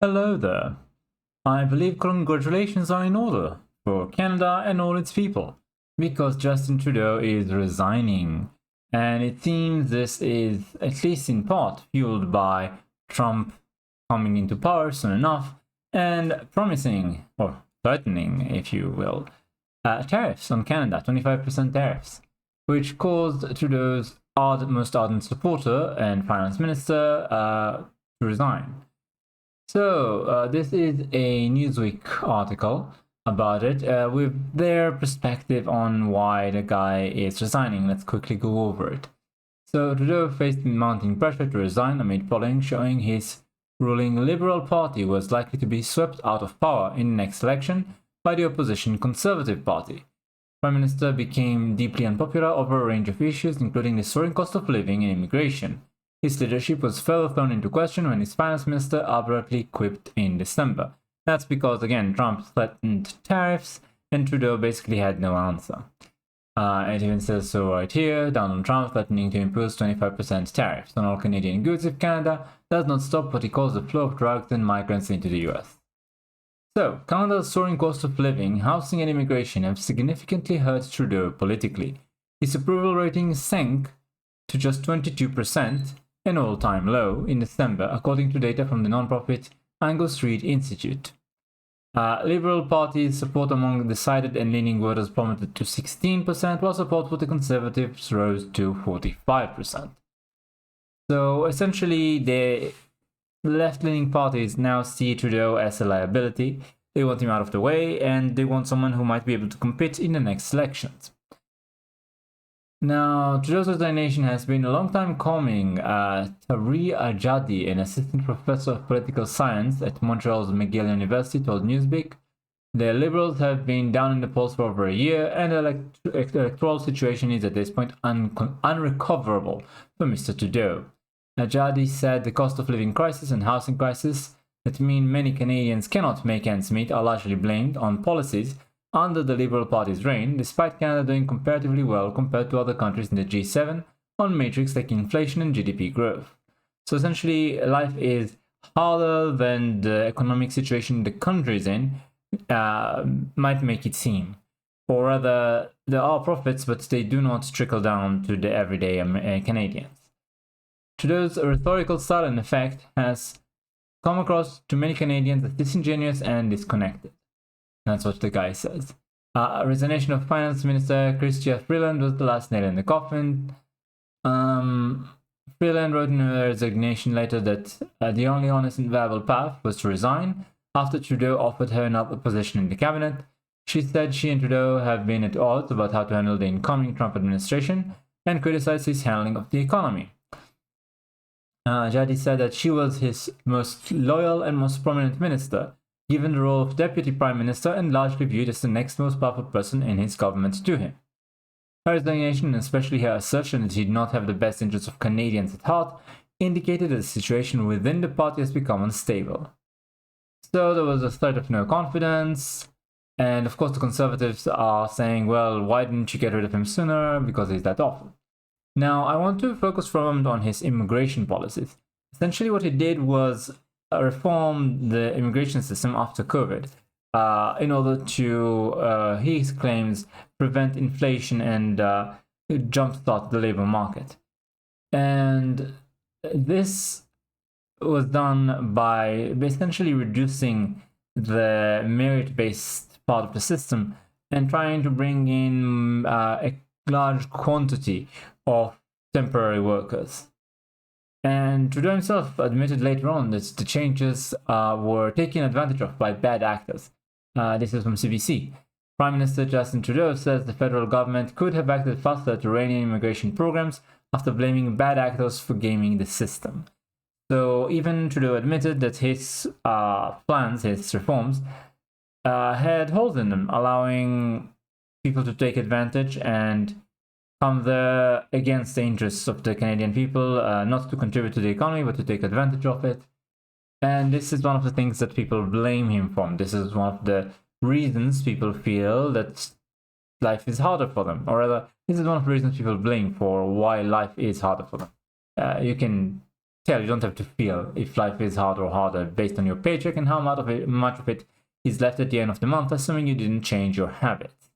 Hello there. I believe congratulations are in order for Canada and all its people, because Justin Trudeau is resigning, and it seems this is, at least in part, fueled by Trump coming into power soon enough and promising, or threatening, if you will, tariffs on Canada, 25% tariffs, which caused Trudeau's most ardent supporter and finance minister to resign. So, this is a Newsweek article about it with their perspective on why the guy is resigning. Let's quickly go over it. So, Trudeau faced mounting pressure to resign amid polling showing his ruling Liberal Party was likely to be swept out of power in the next election by the opposition Conservative Party. Prime Minister became deeply unpopular over a range of issues, including the soaring cost of living and immigration. His leadership was further thrown into question when his finance minister abruptly quipped in December. That's because, again, Trump threatened tariffs, and Trudeau basically had no answer. It even says so right here, Donald Trump threatening to impose 25% tariffs on all Canadian goods if Canada does not stop what he calls the flow of drugs and migrants into the US. So, Canada's soaring cost of living, housing and immigration have significantly hurt Trudeau politically. His approval rating sank to just 22%, an all-time low, in December, according to data from the non-profit Angus Street Institute. Liberal Party's support among decided and leaning voters plummeted to 16%, while support for the Conservatives rose to 45%. So essentially, the left-leaning parties now see Trudeau as a liability. They want him out of the way, and they want someone who might be able to compete in the next elections. Now, Trudeau's resignation has been a long time coming. Tariq Ajadi, an assistant professor of political science at Montreal's McGill University, told Newsweek, the Liberals have been down in the polls for over a year, and the electoral situation is at this point unrecoverable for Mr. Trudeau. Ajadi said the cost of living crisis and housing crisis that mean many Canadians cannot make ends meet are largely blamed on policies under the Liberal Party's reign, despite Canada doing comparatively well compared to other countries in the G7 on metrics like inflation and GDP growth. So essentially, life is harder than the economic situation the country is in might make it seem. Or rather, there are profits, but they do not trickle down to the everyday Canadians. Trudeau's rhetorical style, in effect, has come across to many Canadians as disingenuous and disconnected. That's what the guy says. Resignation of Finance Minister Chrystia Freeland was the last nail in the coffin. Freeland wrote in her resignation letter that the only honest and viable path was to resign after Trudeau offered her another position in the cabinet. She said she and Trudeau have been at odds about how to handle the incoming Trump administration and criticized his handling of the economy. Jadi said that she was his most loyal and most prominent minister, given the role of Deputy Prime Minister and largely viewed as the next most powerful person in his government to him. Her resignation, and especially her assertion that he did not have the best interests of Canadians at heart, indicated that the situation within the party has become unstable. So there was a threat of no confidence, and of course the Conservatives are saying, well, why didn't you get rid of him sooner, because he's that awful. Now, I want to focus for a moment on his immigration policies. Essentially what he did was reform the immigration system after COVID in order to, he claims, prevent inflation and jumpstart the labor market. And this was done by essentially reducing the merit-based part of the system and trying to bring in a large quantity of temporary workers. And Trudeau himself admitted later on that the changes were taken advantage of by bad actors. This is from CBC. Prime Minister Justin Trudeau says the federal government could have acted faster to rein in immigration programs after blaming bad actors for gaming the system. So even Trudeau admitted that his plans, his reforms, had holes in them, allowing people to take advantage and come there against the interests of the Canadian people, not to contribute to the economy, but to take advantage of it. And this is one of the things that people blame him for. This is one of the reasons people feel that life is harder for them. Or rather, this is one of the reasons people blame for why life is harder for them. You can tell, you don't have to feel if life is hard or harder based on your paycheck and how much of it is left at the end of the month, assuming you didn't change your habits.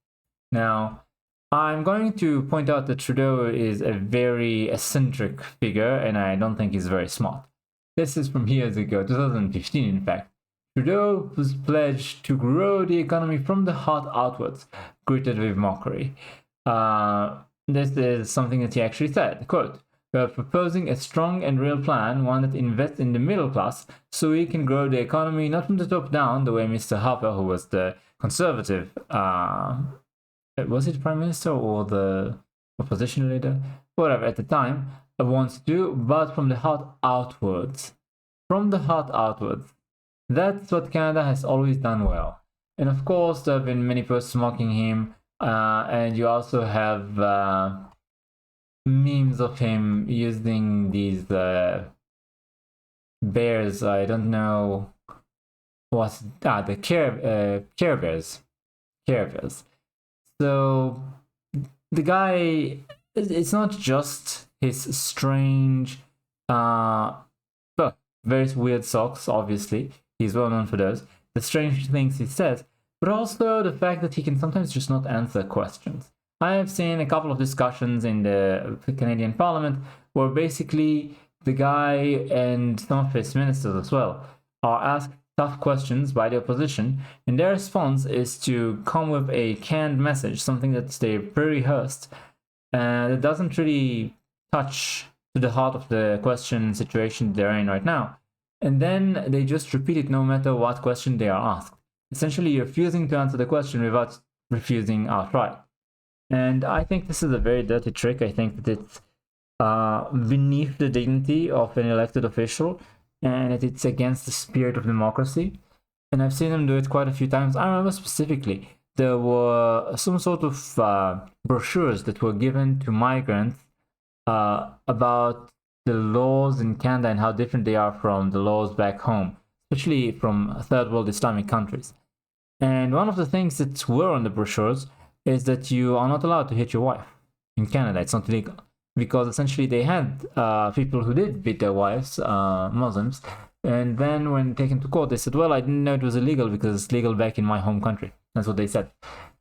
Now, I'm going to point out that Trudeau is a very eccentric figure, and I don't think he's very smart. This is from years ago, 2015 in fact. Trudeau was pledged to grow the economy from the heart outwards, greeted with mockery. This is something that he actually said, quote, "We are proposing a strong and real plan, one that invests in the middle class, so we can grow the economy not from the top down, the way Mr. Harper, who was the conservative, was it Prime Minister or the opposition leader? Whatever, at the time, wants to do, but from the heart outwards. From the heart outwards. That's what Canada has always done well." And of course, there have been many posts mocking him, and you also have memes of him using these bears. I don't know what's the Care Bears. Care Bears. So the guy, it's not just his strange, very weird socks, obviously. He's well known for those. The strange things he says, but also the fact that he can sometimes just not answer questions. I have seen a couple of discussions in the Canadian Parliament where basically the guy and some of his ministers as well are asked tough questions by the opposition, and their response is to come with a canned message, something that they pre-rehearsed, and it doesn't really touch to the heart of the question situation they're in right now. And then they just repeat it no matter what question they are asked, essentially refusing to answer the question without refusing outright. And I think this is a very dirty trick. I think that it's beneath the dignity of an elected official, and it's against the spirit of democracy. And I've seen them do it quite a few times. I remember specifically, there were some sort of brochures that were given to migrants about the laws in Canada and how different they are from the laws back home, especially from third world Islamic countries. And one of the things that were on the brochures is that you are not allowed to hit your wife in Canada. It's not legal, because essentially they had people who did beat their wives, Muslims, and then when taken to court, they said, well, I didn't know it was illegal because it's legal back in my home country. That's what they said.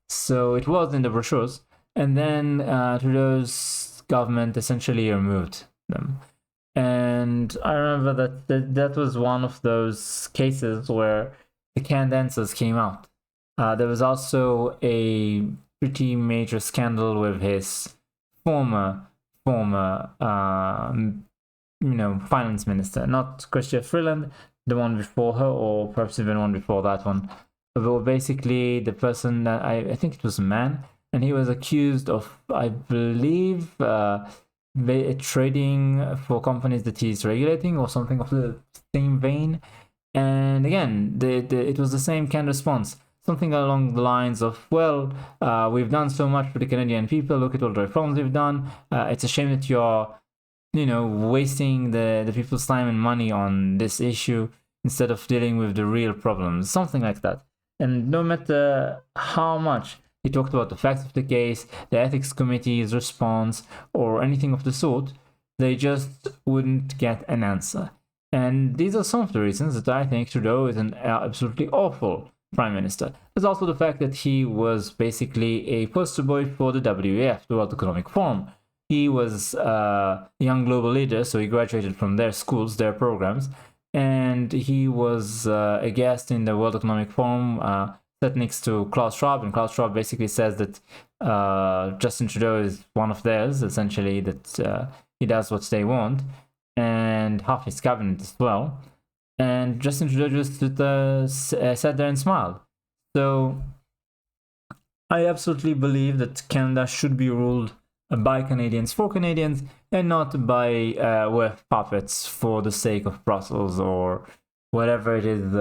So it was in the brochures, and then Trudeau's government essentially removed them. And I remember that was one of those cases where the canned answers came out. There was also a pretty major scandal with his former finance minister, not Chrystia Freeland, the one before her, or perhaps even one before that one. But basically, the person that I think it was a man, and he was accused of, I believe, trading for companies that he's regulating or something of the same vein. And again, it was the same kind of response, something along the lines of, well, we've done so much for the Canadian people, look at all the reforms we've done, it's a shame that you're wasting the people's time and money on this issue instead of dealing with the real problems, something like that. And no matter how much he talked about the facts of the case, the ethics committee's response, or anything of the sort, they just wouldn't get an answer. And these are some of the reasons that I think Trudeau is an absolutely awful Prime Minister. There's also the fact that he was basically a poster boy for the WEF, the World Economic Forum. He was a young global leader, so he graduated from their schools, their programs, and he was a guest in the World Economic Forum, sat next to Klaus Schwab, and Klaus Schwab basically says that Justin Trudeau is one of theirs, essentially, that he does what they want, and half his cabinet as well. And Justin Trudeau just sat there and smiled. So I absolutely believe that Canada should be ruled by Canadians for Canadians, and not by WEF puppets for the sake of Brussels or whatever it is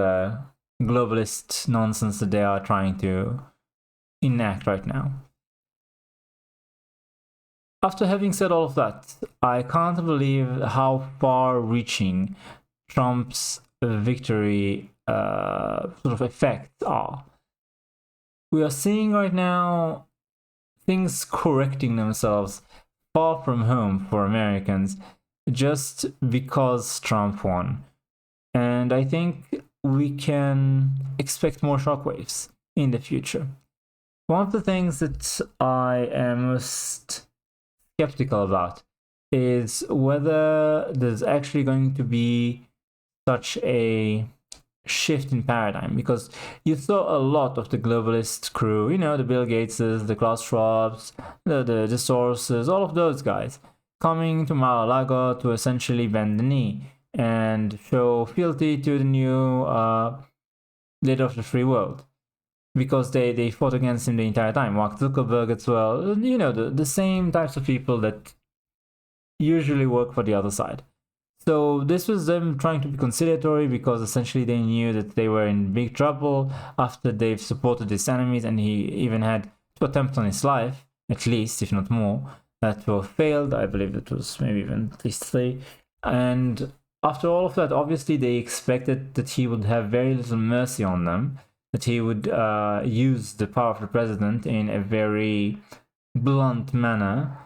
globalist nonsense that they are trying to enact right now. After having said all of that, I can't believe how far-reaching Trump's victory sort of effects are. We are seeing right now things correcting themselves far from home for Americans, just because Trump won. And I think we can expect more shockwaves in the future. One of the things that I am most skeptical about is whether there's actually going to be such a shift in paradigm, because you saw a lot of the globalist crew, you know, the Bill Gateses, the Klaus Schwabs, the Soroses, all of those guys coming to Mar-a-Lago to essentially bend the knee and show fealty to the new leader of the free world, because they fought against him the entire time. Mark Zuckerberg as well, you know, the same types of people that usually work for the other side. So this was them trying to be conciliatory, because essentially they knew that they were in big trouble after they've supported his enemies, and he even had 2 attempts on his life, at least, if not more, that were failed. I believe it was maybe even at least 3. And after all of that, obviously they expected that he would have very little mercy on them, that he would use the power of the president in a very blunt manner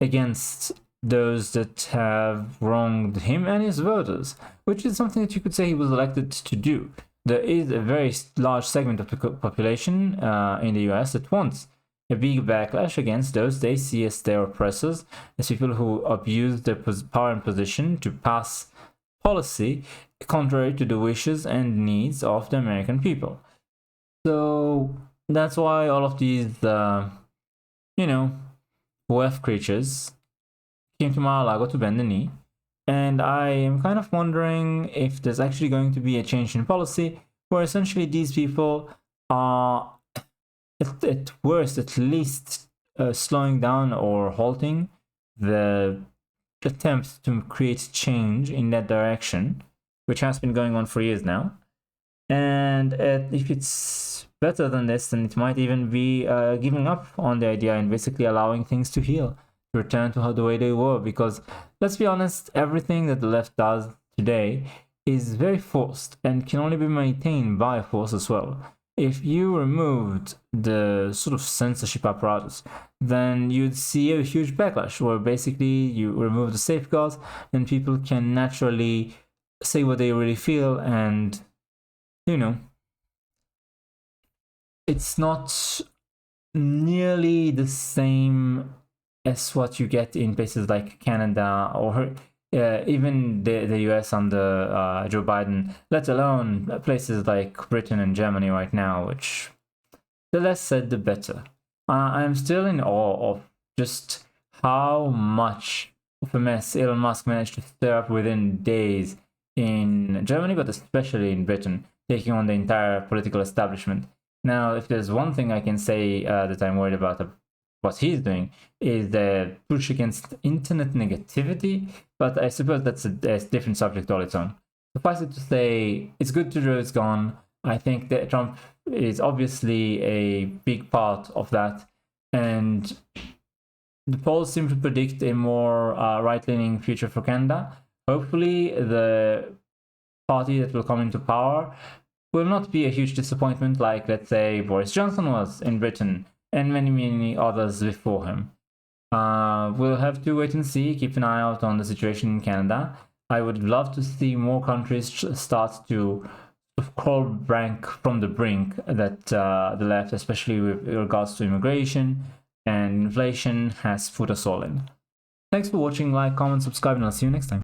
against those that have wronged him and his voters, which is something that you could say he was elected to do. There is a very large segment of the population in the US that wants a big backlash against those they see as their oppressors, as people who abuse their power and position to pass policy contrary to the wishes and needs of the American people. So that's why all of these, WF creatures came to Mar-a-Lago to bend the knee. And I am kind of wondering if there's actually going to be a change in policy where essentially these people are, at worst, at least slowing down or halting the attempt to create change in that direction, which has been going on for years now. And if it's better than this, then it might even be giving up on the idea and basically allowing things to heal, to return to the way they were. Because let's be honest, everything that the left does today is very forced and can only be maintained by force as well. If you removed the sort of censorship apparatus, then you'd see a huge backlash where basically you remove the safeguards and people can naturally say what they really feel. And it's not nearly the same as what you get in places like Canada or even the US under Joe Biden, let alone places like Britain and Germany right now, which the less said, the better. I'm still in awe of just how much of a mess Elon Musk managed to stir up within days in Germany, but especially in Britain, taking on the entire political establishment. Now, if there's one thing I can say that I'm worried about what he's doing, is the push against internet negativity, but I suppose that's a different subject all its own. Suffice it to say, it's good Trudeau is gone. I think that Trump is obviously a big part of that, and the polls seem to predict a more right-leaning future for Canada. Hopefully, the party that will come into power will not be a huge disappointment like, let's say, Boris Johnson was in Britain and many, many others before him. We'll have to wait and see, keep an eye out on the situation in Canada. I would love to see more countries start to crawl back from the brink that the left, especially with regards to immigration and inflation, has put us all in. Thanks for watching, like, comment, subscribe, and I'll see you next time.